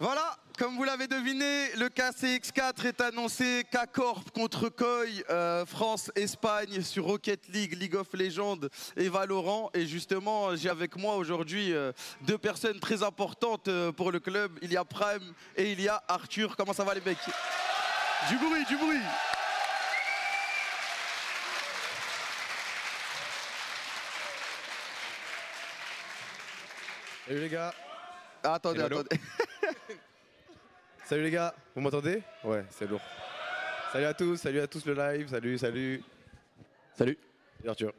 Voilà, comme vous l'avez deviné, le KCX4 est annoncé. K-Corp contre Koi, France-Espagne sur Rocket League, League of Legends et Valorant. Et justement, j'ai avec moi aujourd'hui deux personnes très importantes pour le club. Il y a Prime et il y a Arthur. Comment ça va les mecs? Du bruit, du bruit. Salut les gars. Ah, attendez, Hello. attendez. Salut les gars, vous m'entendez? Ouais, c'est lourd. Salut à tous le live, salut. Salut. Salut Arthur.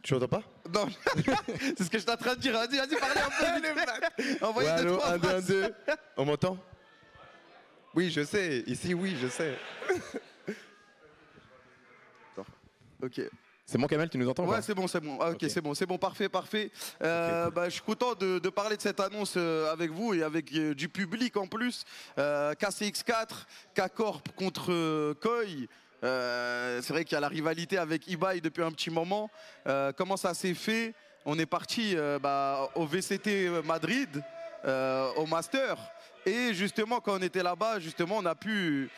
Tu m'entends pas? Non, c'est ce que j'étais en train de dire. Vas-y, parlez un peu. Envoyez Ouais, deux, allô, trois 1, 2, 1, phrases. 2. On m'entend? Oui, je sais. Ici, oui, je sais. Ok. C'est bon Kamel, tu nous entends ou Ouais, pas? c'est bon, c'est bon. Ah, ok, Ok. c'est bon, parfait. Bah, je suis content de parler de cette annonce avec vous et avec du public en plus. KCX4, K-Corp contre Koi. C'est vrai qu'il y a la rivalité avec eBay depuis un petit moment. Comment ça s'est fait? On est parti au VCT Madrid, au Master. Et justement, quand on était là-bas, justement, on a pu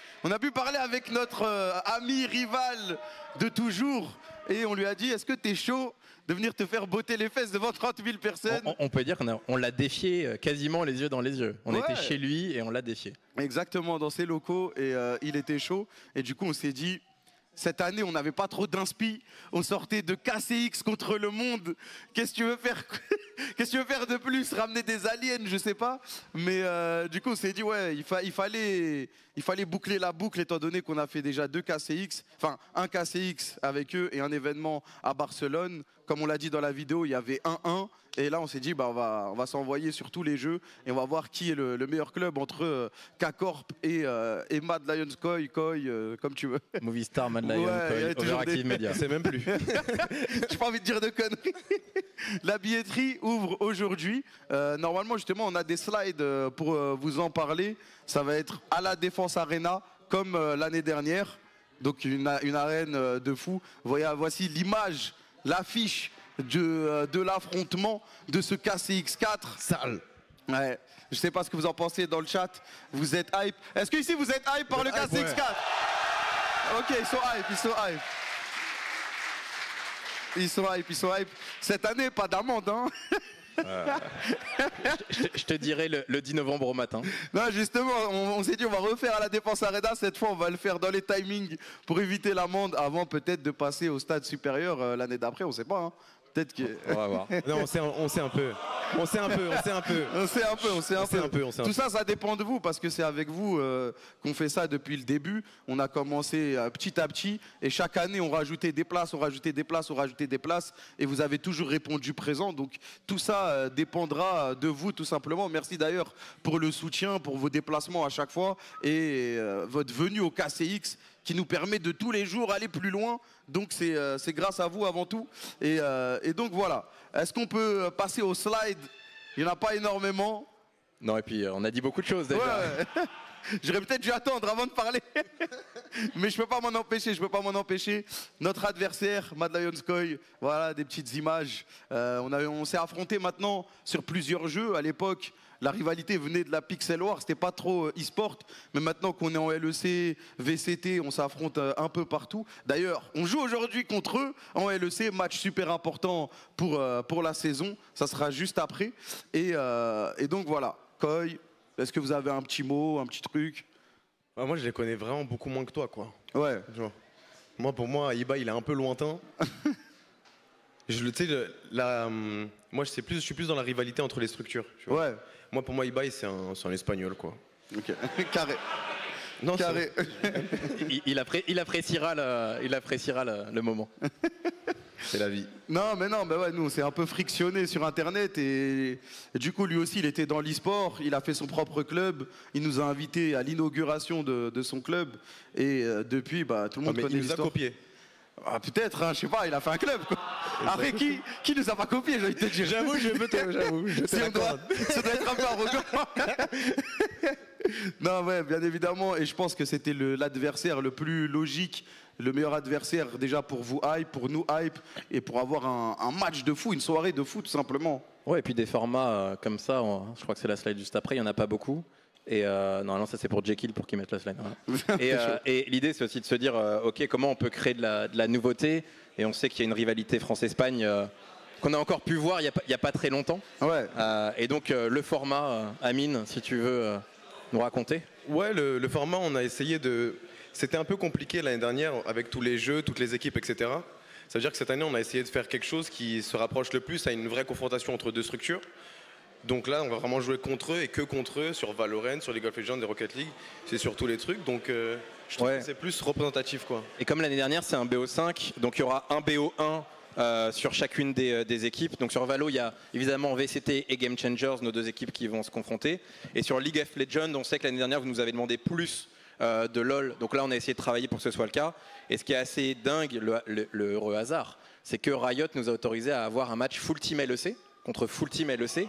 parler avec notre ami rival de toujours. Et on lui a dit, est-ce que t'es chaud de venir te faire botter les fesses devant 30 000 personnes? On peut dire qu'on l'a défié quasiment les yeux dans les yeux. On Ouais. était chez lui et on l'a défié. Exactement, dans ses locaux. Et il était chaud. Et du coup, on s'est dit, cette année, on n'avait pas trop d'inspi. On sortait de KCX contre le monde. Qu'est-ce que tu veux faire? Qu'est-ce que tu veux faire de plus? Ramener des aliens, je sais pas. Mais du coup, on s'est dit, ouais, il fallait boucler la boucle étant donné qu'on a fait déjà deux KCX. Enfin, un KCX avec eux et un événement à Barcelone. Comme on l'a dit dans la vidéo, il y avait 1-1. Et là, on s'est dit, on va s'envoyer sur tous les jeux et on va voir qui est le meilleur club entre K-Corp et Mad Lions Koi, comme tu veux. Movistar, Mad Lion, Ouais, il y a Koi, toujours Overactive des- Media. C'est même plus. J'ai pas envie de dire de conneries. La billetterie ouvre aujourd'hui. Normalement, justement, on a des slides pour vous en parler. Ça va être à la Défense Arena, comme l'année dernière. Donc, une arène de fou. Voici l'image, l'affiche de l'affrontement de ce KCX4. Sale. Ouais. Je sais pas ce que vous en pensez dans le chat. Vous êtes hype. Est-ce que ici vous êtes hype par le hype, KCX4? Ok, ils sont hype. Ils sont hype. Cette année, pas d'amende, hein? Je te dirai le 10 novembre au matin. Non, justement, on s'est dit on va refaire à la Défense Arena. Cette fois, on va le faire dans les timings pour éviter l'amende avant peut-être de passer au stade supérieur l'année d'après. On sait pas, hein. Peut-être que... On va voir. Non, on sait un peu. On sait un peu. Tout ça, ça dépend de vous parce que c'est avec vous qu'on fait ça depuis le début. On a commencé petit à petit et chaque année, on rajoutait des places, et vous avez toujours répondu présent. Donc tout ça dépendra de vous tout simplement. Merci d'ailleurs pour le soutien, pour vos déplacements à chaque fois et votre venue au KCX qui nous permet de tous les jours aller plus loin. Donc c'est grâce à vous avant tout. Et donc voilà. Est-ce qu'on peut passer au slide? Il n'y en a pas énormément. Non, et puis on a dit beaucoup de choses déjà. Ouais. J'aurais peut-être dû attendre avant de parler. Mais je peux pas m'en empêcher. Notre adversaire, Mad Lions Koi, voilà des petites images. On s'est affronté maintenant sur plusieurs jeux. À l'époque, la rivalité venait de la Pixel War, c'était pas trop e-sport. Mais maintenant qu'on est en LEC, VCT, on s'affronte un peu partout. D'ailleurs, on joue aujourd'hui contre eux en LEC, match super important pour la saison. Ça sera juste après. Et donc voilà, Koi. Est-ce que vous avez un petit mot, un petit truc? Moi, je les connais vraiment beaucoup moins que toi, quoi. Ouais. Genre, pour moi, Iba, il est un peu lointain. Moi, je suis plus dans la rivalité entre les structures. Tu vois. Ouais. Moi, pour moi, Iba, c'est un espagnol, quoi. Ok. Carré. Non, Carré. Il appréciera le moment. c'est la vie. Non, mais ouais, nous, on s'est un peu frictionné sur Internet et du coup, lui aussi, il était dans l'e-sport, il a fait son propre club, il nous a invités à l'inauguration de son club et depuis, tout le monde Mais connaît il nous a l'histoire. copié. Ah, peut-être, hein, je sais pas, il a fait un club, quoi. Après, qui nous a pas copié, j'ai envie de te dire. J'avoue, je te Ça doit l'accorde. être un peu arrogant. Non, ouais, bien évidemment, et je pense que c'était l'adversaire le plus logique le meilleur adversaire déjà pour vous hype, pour nous hype, et pour avoir un match de fou, une soirée de fou tout simplement. Ouais, et puis des formats comme ça, je crois que c'est la slide juste après, il n'y en a pas beaucoup. Et normalement, ça c'est pour Jekyll pour qu'il mette la slide. Voilà. Et l'idée, c'est aussi de se dire, ok, comment on peut créer de la nouveauté. Et on sait qu'il y a une rivalité France-Espagne qu'on a encore pu voir il n'y a pas très longtemps. Ouais. Et donc le format, Amine, si tu veux nous raconter. Ouais, le format, on a essayé de... C'était un peu compliqué l'année dernière avec tous les jeux, toutes les équipes, etc. Ça veut dire que cette année, on a essayé de faire quelque chose qui se rapproche le plus à une vraie confrontation entre deux structures. Donc là, on va vraiment jouer contre eux et que contre eux sur Valorant, sur League of Legends et Rocket League. C'est sur tous les trucs. Donc je trouve que c'est plus représentatif, quoi. Et comme l'année dernière, c'est un BO5, donc il y aura un BO1 sur chacune des équipes. Donc sur Valo, il y a évidemment VCT et Game Changers, nos deux équipes qui vont se confronter. Et sur League of Legends, on sait que l'année dernière, vous nous avez demandé plus de LoL. Donc là, on a essayé de travailler pour que ce soit le cas. Et ce qui est assez dingue, le heureux hasard, c'est que Riot nous a autorisé à avoir un match full team LEC contre full team LEC.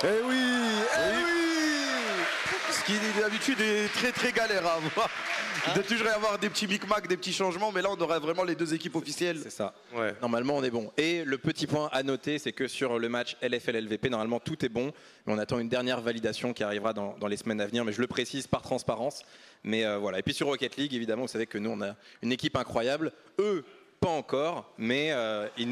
Eh oui, eh oui. Ce qui d'habitude est très très galère à avoir. Il doit toujours y avoir des petits micmacs, des petits changements, mais là on aurait vraiment les deux équipes officielles. C'est ça. Ouais. Normalement on est bon. Et le petit point à noter, c'est que sur le match LFL-LVP, normalement tout est bon, mais on attend une dernière validation qui arrivera dans les semaines à venir, mais je le précise par transparence. Mais voilà. Et puis sur Rocket League, évidemment, vous savez que nous on a une équipe incroyable. Eux, pas encore, mais ils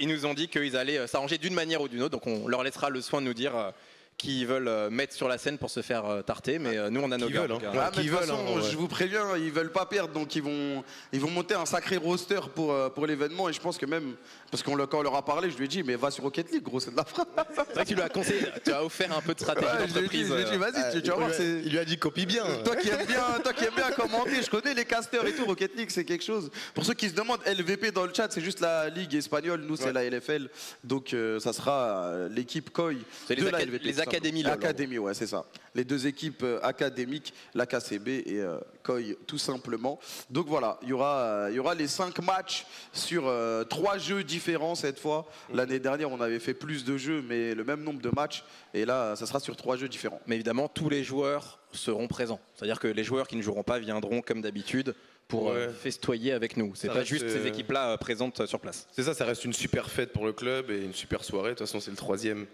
nous ont dit qu'ils allaient s'arranger d'une manière ou d'une autre, donc on leur laissera le soin de nous dire qui veulent mettre sur la scène pour se faire tarter, mais nous on a nos gars. Ah, mais de toute façon, je vous préviens, ils veulent pas perdre, donc ils vont monter un sacré roster pour l'événement, et je pense que même, parce quand on leur a parlé, je lui ai dit, mais va sur Rocket League, gros, c'est de la frappe. C'est vrai que tu lui as conseillé, tu as offert un peu de stratégie d'entreprise. Je lui ai dit, vas-y, tu vas voir, il lui a dit copie bien. Toi qui aimes bien commenter, je connais les casters et tout, Rocket League c'est quelque chose. Pour ceux qui se demandent, LVP dans le chat, c'est juste la Ligue espagnole, nous c'est la LFL, donc ça sera l'équipe KOI de la LVP. Les académies là. Académie, ouais, c'est ça. Les deux équipes académiques, la KCB et KOI, tout simplement. Donc voilà, il y aura les 5 matchs sur 3 jeux différents cette fois. L'année dernière, on avait fait plus de jeux, mais le même nombre de matchs. Et là, ça sera sur 3 jeux différents. Mais évidemment, tous les joueurs seront présents. C'est-à-dire que les joueurs qui ne joueront pas viendront comme d'habitude pour festoyer avec nous. C'est pas juste ces équipes-là présentes sur place. C'est ça, ça reste une super fête pour le club et une super soirée. De toute façon, c'est le 3e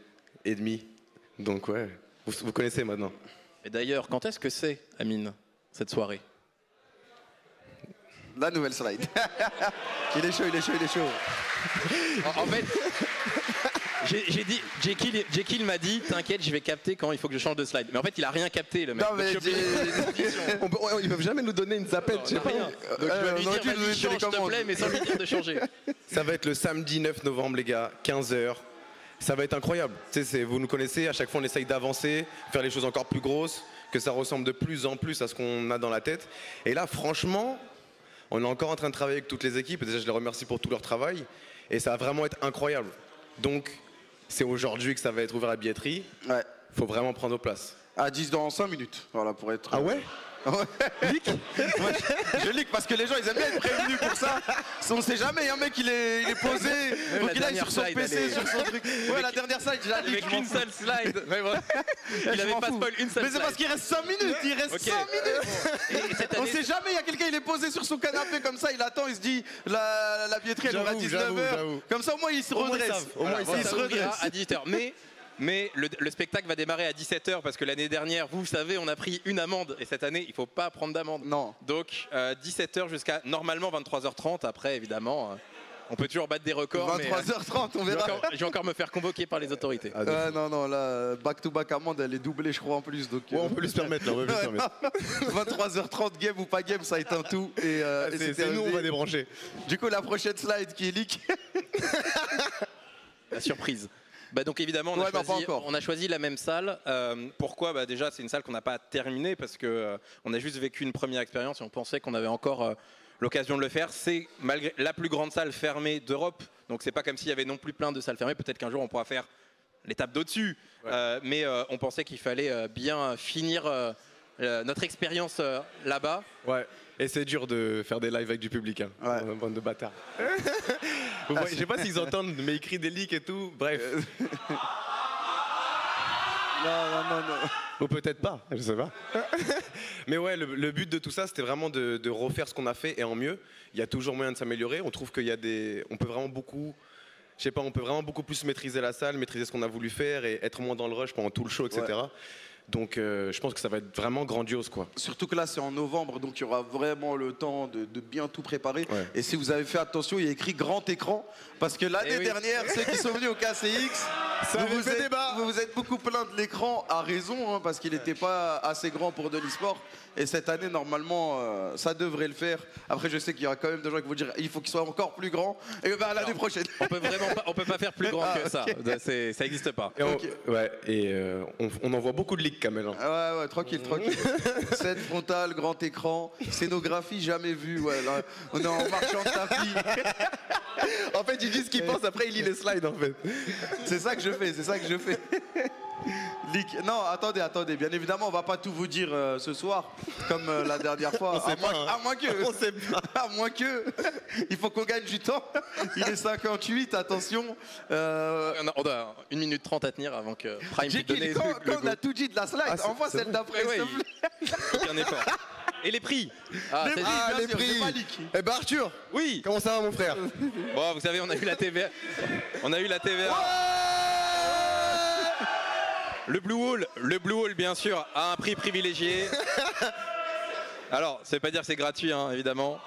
et demi. Donc ouais, vous connaissez maintenant. Et d'ailleurs, quand est-ce que c'est, Amine, cette soirée? La nouvelle slide. Il est chaud. En fait, j'ai dit, Jekyll m'a dit, t'inquiète, je vais capter quand il faut que je change de slide. Mais en fait, il a rien capté, le mec. Non, mais Ils peuvent jamais nous donner une zapette, je sais pas. Rien. Donc je vais lui dire, vas-y, change, s'il te plaît, mais sans lui dire de changer. Ça va être le samedi 9 novembre, les gars, 15h. Ça va être incroyable. Vous nous connaissez, à chaque fois on essaye d'avancer, faire les choses encore plus grosses, que ça ressemble de plus en plus à ce qu'on a dans la tête. Et là, franchement, on est encore en train de travailler avec toutes les équipes. Déjà, je les remercie pour tout leur travail. Et ça va vraiment être incroyable. Donc, c'est aujourd'hui que ça va être ouvert à la billetterie. Ouais. Faut vraiment prendre nos places. À 10 dans 5 minutes. Voilà, pour être. Ah ouais? Leak. Moi, je leak parce que les gens ils aiment bien être prévenus pour ça. On sait jamais, un mec il est posé, donc il est sur son PC, sur son truc. Ouais, la dernière slide, j'ai la leak. Avec une seule slide. Il avait pas spoil une seule slide. Mais c'est parce qu'il reste 5 minutes, il reste 5 minutes. On sait jamais, il y a quelqu'un, il est posé sur son canapé comme ça, il attend, il se dit la billetterie elle ouvre à 19h. Comme ça au moins il se redresse. Au moins il se redresse à 18h. Mais le spectacle va démarrer à 17h parce que l'année dernière, vous savez, on a pris une amende et cette année, il ne faut pas prendre d'amende. Non. Donc 17h jusqu'à normalement 23h30. Après, évidemment, on peut toujours battre des records. 23h30, on verra. Je vais encore me faire convoquer par les autorités. Non, là, back-to-back amende, elle est doublée, je crois, en plus. Donc, on peut lui se permettre, là, on peut lui se permettre. 23h30, game ou pas game, ça éteint tout. Et c'est nous, on va débrancher. Du coup, la prochaine slide qui est leak. La surprise. Bah donc évidemment on a choisi la même salle. Pourquoi? Déjà c'est une salle qu'on n'a pas terminée parce que on a juste vécu une première expérience et on pensait qu'on avait encore l'occasion de le faire. C'est malgré la plus grande salle fermée d'Europe, donc c'est pas comme s'il y avait non plus plein de salles fermées. Peut-être qu'un jour on pourra faire l'étape d'au-dessus, mais on pensait qu'il fallait bien finir notre expérience là-bas. Ouais. Et c'est dur de faire des lives avec du public, hein. Ouais. Bande de bâtards. Je sais pas s'ils entendent, mais ils crient des leaks et tout. Bref. Non. Ou peut-être pas, je sais pas. Mais ouais, le but de tout ça, c'était vraiment de refaire ce qu'on a fait et en mieux. Il y a toujours moyen de s'améliorer. On trouve qu'il y a on peut vraiment beaucoup, je sais pas, on peut vraiment beaucoup plus maîtriser la salle, maîtriser ce qu'on a voulu faire et être moins dans le rush pendant tout le show, etc. Ouais. Donc je pense que ça va être vraiment grandiose, quoi. Surtout que là c'est en novembre, donc il y aura vraiment le temps de bien tout préparer. Ouais. Et si vous avez fait attention, il y a écrit grand écran, parce que l'année dernière, ceux qui sont venus au KCX, vous vous êtes beaucoup plaint de l'écran, à raison, hein, parce qu'il n'était pas assez grand pour de l'e-sport. Et cette année, normalement, ça devrait le faire. Après, je sais qu'il y aura quand même des gens qui vont dire il faut qu'il soit encore plus grand. Et ben l'année prochaine. On peut pas faire plus grand que ça. Ça n'existe pas. On en voit beaucoup de ligues, Kamel. Ouais, tranquille. Scène frontale, grand écran, scénographie jamais vue. Ouais, là, on est en marchant de tapis. En fait, il dit ce qu'il pense, après il lit les slides, en fait. C'est ça que je fais. Non, attendez. Bien évidemment, on va pas tout vous dire ce soir, comme la dernière fois. À moins que. Il faut qu'on gagne du temps. Il est 58, attention. On a 1 minute 30 à tenir avant que Prime puisse donner quand on a tout dit de la slide, envoie celle d'après. Un effort. Et les prix les prix. Eh ben Arthur, oui. Comment ça va, mon frère? Bon, vous savez, on a eu la TVA. Le Blue Wall, bien sûr, a un prix privilégié. Alors, ça veut pas dire que c'est gratuit, hein, évidemment.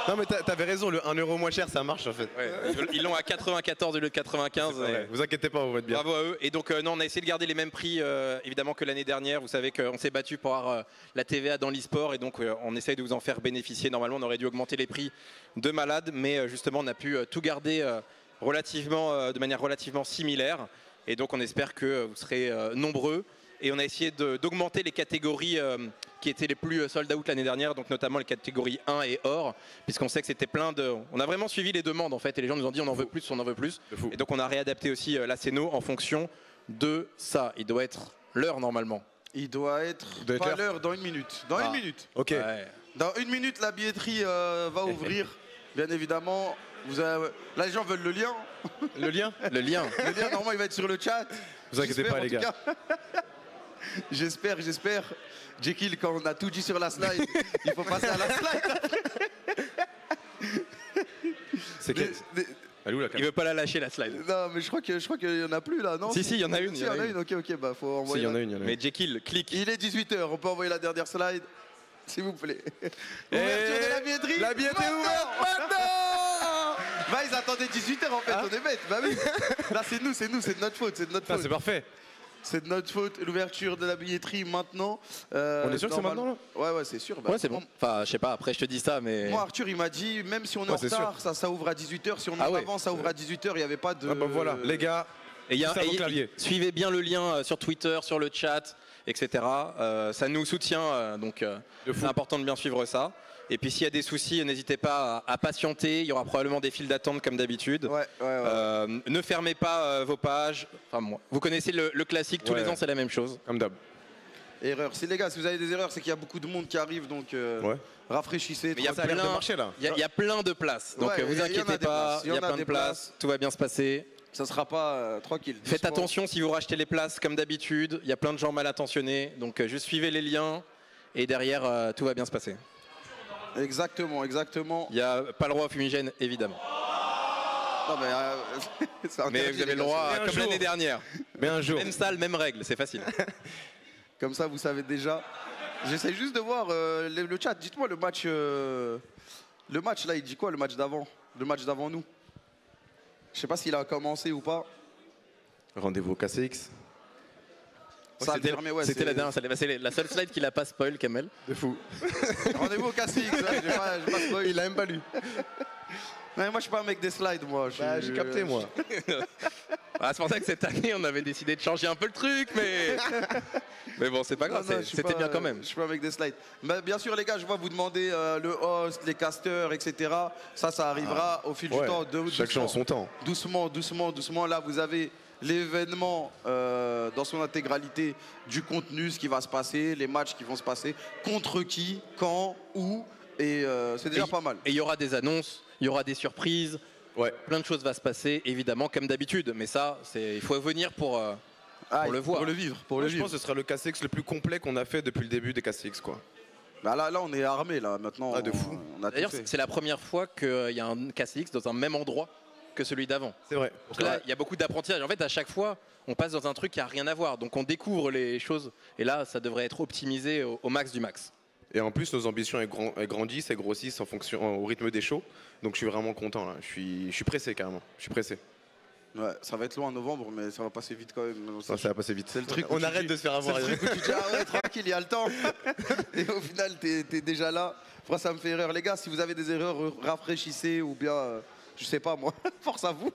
Non, mais t'avais raison, le 1 euro moins cher, ça marche en fait. Ouais, ils l'ont à 94 au lieu de 95. Vous inquiétez pas, vous va être bien. Bravo à eux. Et donc, non, on a essayé de garder les mêmes prix, évidemment, que l'année dernière. Vous savez qu'on s'est battu pour avoir la TVA dans l'e-sport. Et donc, on essaye de vous en faire bénéficier. Normalement, on aurait dû augmenter les prix de malade. Mais justement, on a pu tout garder de manière relativement similaire. Et donc, on espère que vous serez nombreux. Et on a essayé d'augmenter les catégories qui étaient les plus sold out l'année dernière, donc notamment les catégories 1 et or, puisqu'on sait que c'était plein de... On a vraiment suivi les demandes en fait, et les gens nous ont dit on en veut plus. Et donc on a réadapté aussi la Céno en fonction de ça. Il doit être l'heure normalement. Il doit être pas l'heure, dans 1 minute. Dans 1 minute. Ok. Ouais. Dans 1 minute, la billetterie va ouvrir, bien évidemment. Là, les gens veulent le lien. Le lien, normalement, il va être sur le chat. Vous inquiétez pas, les gars. J'espère. Jekyll, quand on a tout dit sur la slide, il faut passer à la slide. C'est quel Il veut pas la lâcher, la slide. Non, mais je crois qu'il y en a plus là, non? Si, il y en a une. Il y en a une. Ok, bah faut envoyer. Si, il y en a une. Mais Jekyll, clique. Il est 18h, on peut envoyer la dernière slide, s'il vous plaît. Ouverture de la billetterie. La billetterie est ouverte maintenant. Bah, ils attendaient 18h en fait, on est bêtes. Bah oui. Là, c'est de notre faute. C'est parfait. C'est de notre faute, l'ouverture de la billetterie maintenant. On est sûr que c'est maintenant là? Ouais, c'est sûr. Bah, ouais, c'est bon. Enfin, je sais pas, après je te dis ça, mais... Moi, Arthur, il m'a dit, même si on est en retard, ça ouvre à 18h. Si on est en avance, ça ouvre à 18h. Il n'y avait pas de... Ah bah voilà, les gars, suivez bien le lien sur Twitter, sur le chat, etc. Ça nous soutient, donc c'est important de bien suivre ça. Et puis s'il y a des soucis, n'hésitez pas à patienter. Il y aura probablement des files d'attente comme d'habitude. Ouais. Ne fermez pas vos pages. Enfin, vous connaissez le classique, tous les ans c'est la même chose. Comme d'hab. Erreur. Les gars, si vous avez des erreurs, c'est qu'il y a beaucoup de monde qui arrive, donc rafraîchissez. Il y a plein de places, donc vous inquiétez pas, il y a plein de places, tout va bien se passer. Ça sera pas tranquille. Faites attention si vous rachetez les places comme d'habitude. Il y a plein de gens mal intentionnés, donc juste suivez les liens et derrière tout va bien se passer. Exactement. Il n'y a pas le droit au fumigène, évidemment. Non, mais vous avez le droit, comme l'année dernière. Mais un jour. Même salle, même règle, c'est facile. Comme ça, vous savez déjà. J'essaie juste de voir le chat. Dites-moi le match là, il dit quoi, le match d'avant? Le match d'avant nous. Je sais pas s'il a commencé ou pas. Rendez-vous au KCX. C'était la dernière, c'est la seule slide qu'il a pas spoil, Kamel. De fou. Rendez-vous au KCX, j'ai pas spoil. Il a même pas lu. Non, moi je suis pas un mec des slides, moi. J'ai capté, moi. C'est pour ça que cette année on avait décidé de changer un peu le truc, mais bon, c'est pas grave, c'était bien quand même. Je suis pas un mec des slides. Mais bien sûr, les gars, je vois vous demander le host, les casters, etc. Ça arrivera au fil du temps. Chaque chose en son temps. Doucement. Là, vous avez l'événement dans son intégralité, du contenu, ce qui va se passer, les matchs qui vont se passer, contre qui, quand, où, et c'est déjà pas mal. Et il y aura des annonces, il y aura des surprises, plein de choses va se passer, évidemment, comme d'habitude, mais ça, il faut venir pour Ah, pour le voir. Pour le vivre. Pour Moi, le je vivre. pense que ce sera le KCX le plus complet qu'on a fait depuis le début des KCX, quoi. Bah là, on est armé là. Maintenant, Ah, de fou. on a tout D'ailleurs, fait. c'est la première fois qu'il y a un KCX dans un même endroit que celui d'avant. C'est vrai. Donc là, il y a beaucoup d'apprentissage. En fait, à chaque fois, on passe dans un truc qui n'a rien à voir. Donc on découvre les choses. Et là, ça devrait être optimisé au max du max. Et en plus, nos ambitions elles grandissent, elles grossissent au rythme des shows. Donc je suis vraiment content là. Je suis pressé carrément. Je suis pressé. Ouais, ça va être long en novembre, mais ça va passer vite quand même. Ça va passer vite. C'est le truc où On tu arrête dis- de se faire avoir. C'est le truc où tu dis, ah ouais, tranquille, il y a le temps. Et au final, t'es déjà là. Moi, ça me fait erreur. Les gars, si vous avez des erreurs, rafraîchissez ou bien, je sais pas moi, force à vous.